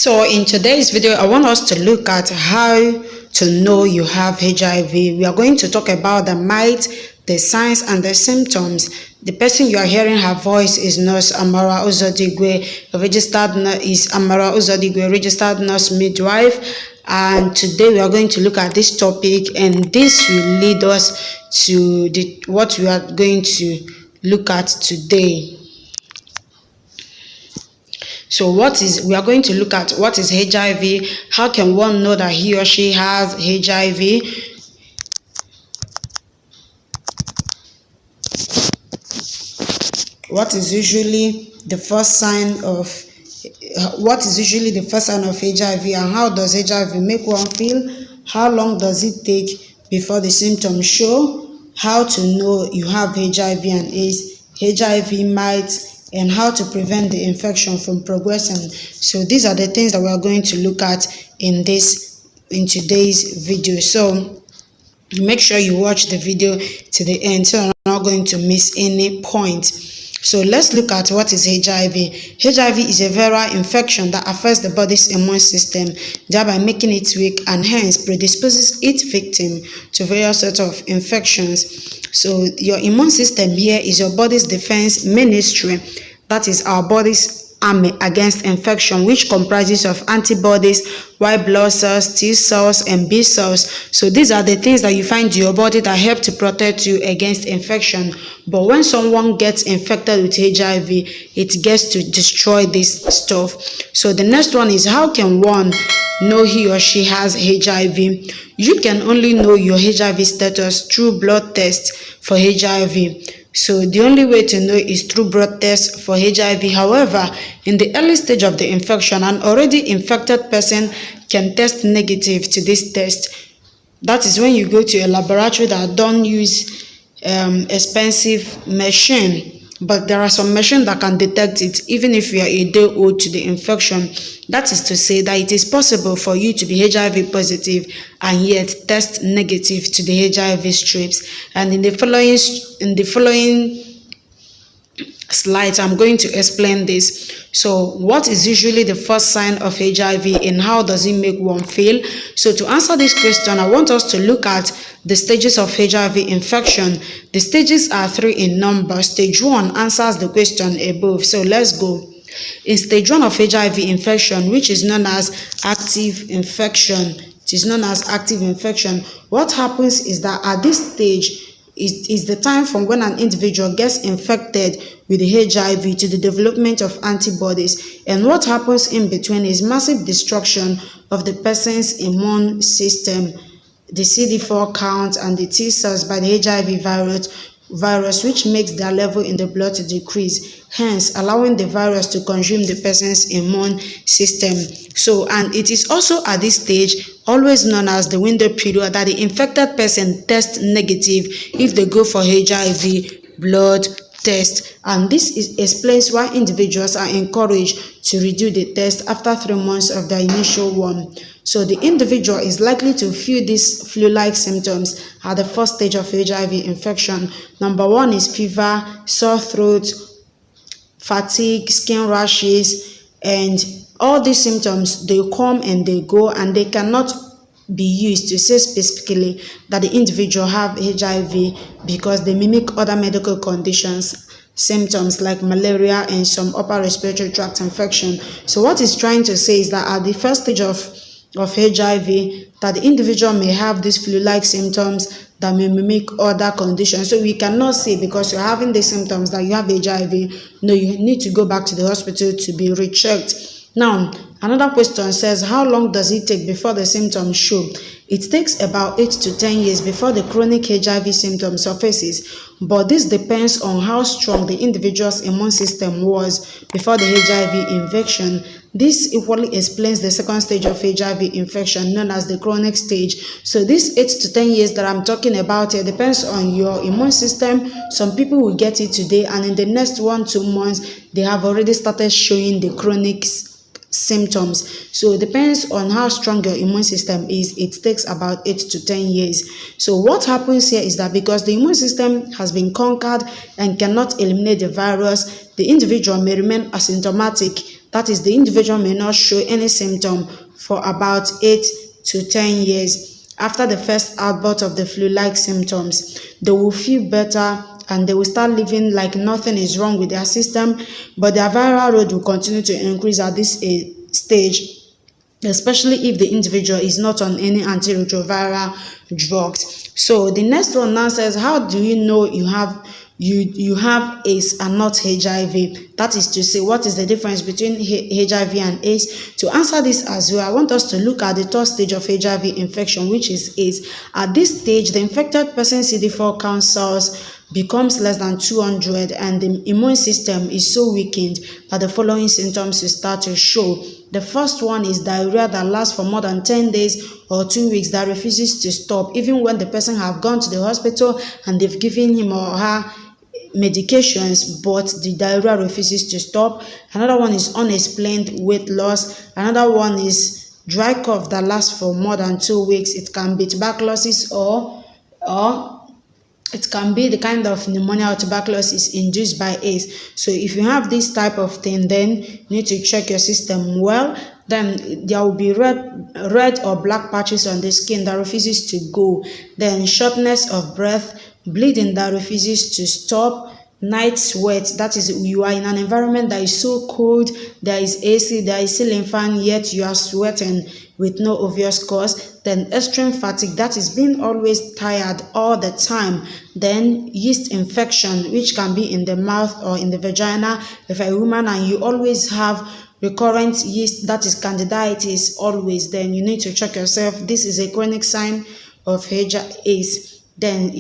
So in today's video, I want us to look at how to know you have HIV. We are going to talk about the myths, the signs, and the symptoms. The person you are hearing her voice is Nurse Amara Uzodigwe, registered nurse midwife. And today we are going to look at this topic, and this will lead us to what we are going to look at today. So we are going to look at what is HIV, how can one know that he or she has HIV, what is usually the first sign of HIV, and how does HIV make one feel, how long does it take before the symptoms show, how to know you have HIV and AIDS, HIV myths, and how to prevent the infection from progressing. So these are the things that we are going to look at in today's video. So make sure you watch the video to the end so you're not going to miss any point. So let's look at what is HIV. HIV is a viral infection that affects the body's immune system, thereby making it weak and hence predisposes its victim to various sorts of infections. So your immune system here is your body's defense ministry, that is our body's army against infection, which comprises of antibodies, white blood cells, T cells, and B cells. So these are the things that you find in your body that help to protect you against infection. But when someone gets infected with HIV, it gets to destroy this stuff. So the next one is, how can one know he or she has HIV? You can only know your HIV status through blood tests for HIV. So the only way to know is through blood tests for HIV. However, in the early stage of the infection, an already infected person can test negative to this test. That is when you go to a laboratory that don't use expensive machine. But there are some machines that can detect it even if you are a day old to the infection. That is to say that it is possible for you to be HIV positive and yet test negative to the HIV strips. And in the following slides, I'm going to explain this. So what is usually the first sign of HIV and how does it make one feel? So to answer this question, I want us to look at the stages of HIV infection. The stages are 3 in number. Stage 1 answers the question above. So let's go. In stage 1 of HIV infection, which is known as active infection, what happens is that at this stage, is the time from when an individual gets infected with the HIV to the development of antibodies. And what happens in between is massive destruction of the person's immune system, the CD4 count, and the T cells by the HIV virus, which makes their level in the blood to decrease, hence allowing the virus to consume the person's immune system. So, and it is also at this stage, always known as the window period, that the infected person tests negative if they go for HIV blood test. And this explains why individuals are encouraged to redo the test after 3 months of their initial one. So the individual is likely to feel these flu-like symptoms at the first stage of HIV infection. Number 1 is fever, sore throat, fatigue, skin rashes, and all these symptoms, they come and they go, and they cannot be used to say specifically that the individual have HIV because they mimic other medical conditions, symptoms like malaria and some upper respiratory tract infection. So what it's trying to say is that at the first stage of HIV, that the individual may have these flu-like symptoms that may mimic other conditions. So we cannot say because you're having the symptoms that you have HIV. No, you need to go back to the hospital to be rechecked. Now, another question says, how long does it take before the symptoms show? It takes about 8 to 10 years before the chronic HIV symptom surfaces, but this depends on how strong the individual's immune system was before the HIV infection. This equally explains the second stage of HIV infection, known as the chronic stage. So this 8 to 10 years that I'm talking about here depends on your immune system. Some people will get it today, and in the next 1-2 months, they have already started showing the chronic symptoms. So it depends on how strong your immune system is. It takes about 8 to 10 years. So what happens here is that because the immune system has been conquered and cannot eliminate the virus, the individual may remain asymptomatic. That is, the individual may not show any symptom for about 8 to 10 years. After the first outburst of the flu-like symptoms, they will feel better and they will start living like nothing is wrong with their system, but their viral load will continue to increase at this stage, especially if the individual is not on any antiretroviral drugs. So the next one now says, how do you know you have AIDS and not HIV? That is to say, what is the difference between HIV and AIDS? To answer this as well, I want us to look at the third stage of HIV infection, which is AIDS. At this stage, the infected person's CD4 count cells becomes less than 200 and the immune system is so weakened that the following symptoms will start to show. The first one is diarrhea that lasts for more than 10 days or 2 weeks that refuses to stop, even when the person have gone to the hospital and they've given him or her medications, but the diarrhea refuses to stop. Another one is unexplained weight loss. Another one is dry cough that lasts for more than 2 weeks. It can be tuberculosis or it can be the kind of pneumonia or tuberculosis induced by AIDS. So if you have this type of thing, then you need to check your system well. Then there will be red or black patches on the skin that refuses to go. Then shortness of breath, bleeding that refuses to stop, night sweat, that is, you are in an environment that is so cold, there is AC, there is ceiling fan, yet you are sweating with no obvious cause. Then extreme fatigue, that is being always tired all the time. Then yeast infection, which can be in the mouth or in the vagina. If you're a woman and you always have recurrent yeast, that is candidiasis always, then you need to check yourself. This is a chronic sign of HIV/AIDS. Then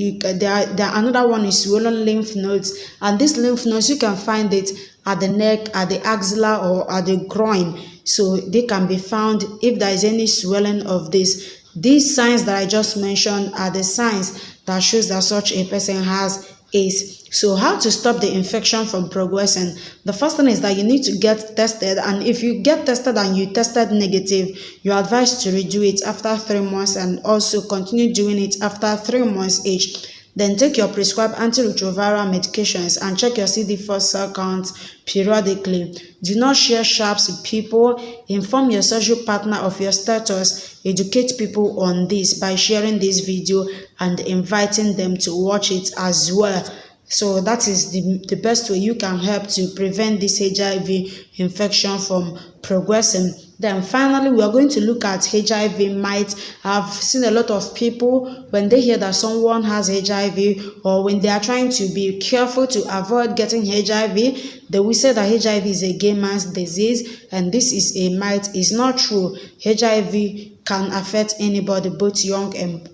another one is swollen lymph nodes, and these lymph nodes you can find it at the neck, at the axilla, or at the groin. So they can be found if there is any swelling of this. These signs that I just mentioned are the signs that shows that such a person has AIDS. So how to stop the infection from progressing? The first thing is that you need to get tested, and if you get tested and you tested negative, you're advised to redo it after 3 months and also continue doing it after 3 months each. Then take your prescribed antiretroviral medications and check your CD4 cell count periodically. Do not share sharps with people. Inform your social partner of your status. Educate people on this by sharing this video and inviting them to watch it as well. So that is the best way you can help to prevent this HIV infection from progressing. Then finally, we are going to look at HIV might. I've seen a lot of people, when they hear that someone has HIV, or when they are trying to be careful to avoid getting HIV, they will say that HIV is a gay man's disease, and this is a might. It's not true. HIV can affect anybody, both young and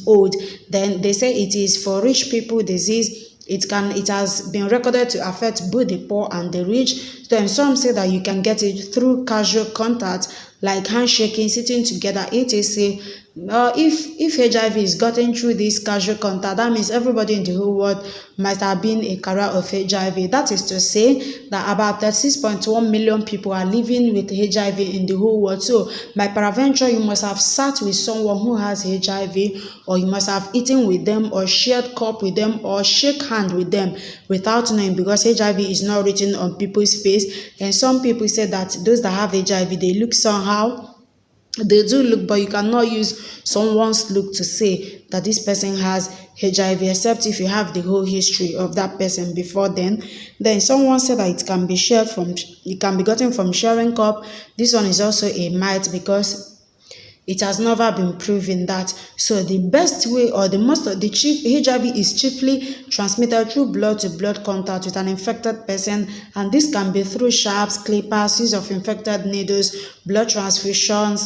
old. Then they say it is for rich people disease. It has been recorded to affect both the poor and the rich. Then some say that you can get it through casual contact, like handshaking, sitting together, etc. If HIV is gotten through this casual contact, that means everybody in the whole world might have been a carrier of HIV. That is to say that about 36.1 million people are living with HIV in the whole world. So by peradventure, you must have sat with someone who has HIV, or you must have eaten with them, or shared cup with them, or shake hand with them without knowing, because HIV is not written on people's face. And some people say that those that have HIV, they look somehow. They do look, but you cannot use someone's look to say that this person has HIV, except if you have the whole history of that person before then. Then someone said that it can be gotten from sharing cup. This one is also a myth, because it has never been proven that. So the best way, or HIV is chiefly transmitted through blood-to-blood contact with an infected person, and this can be through sharps, clippers, use of infected needles, blood transfusion,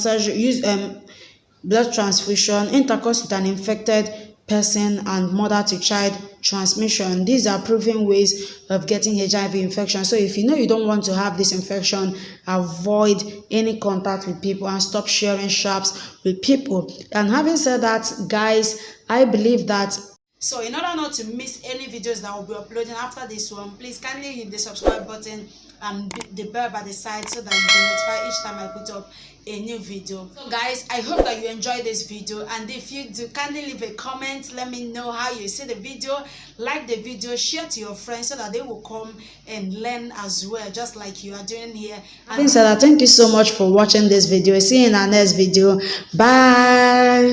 intercourse with an infected person, and mother-to-child transmission. These are proven ways of getting HIV infection. So if you know you don't want to have this infection, avoid any contact with people and stop sharing sharps with people. And having said that, guys, I believe that So in order not to miss any videos that will be uploading after this one, please kindly hit the subscribe button and the bell by the side so that you be notified each time I put up a new video. So guys, I hope that you enjoyed this video, and if you do, kindly leave a comment. Let me know how you see the video. Like the video, share to your friends so that they will come and learn as well, just like you are doing here. And thank you so much for watching this video. See you in our next video. Bye.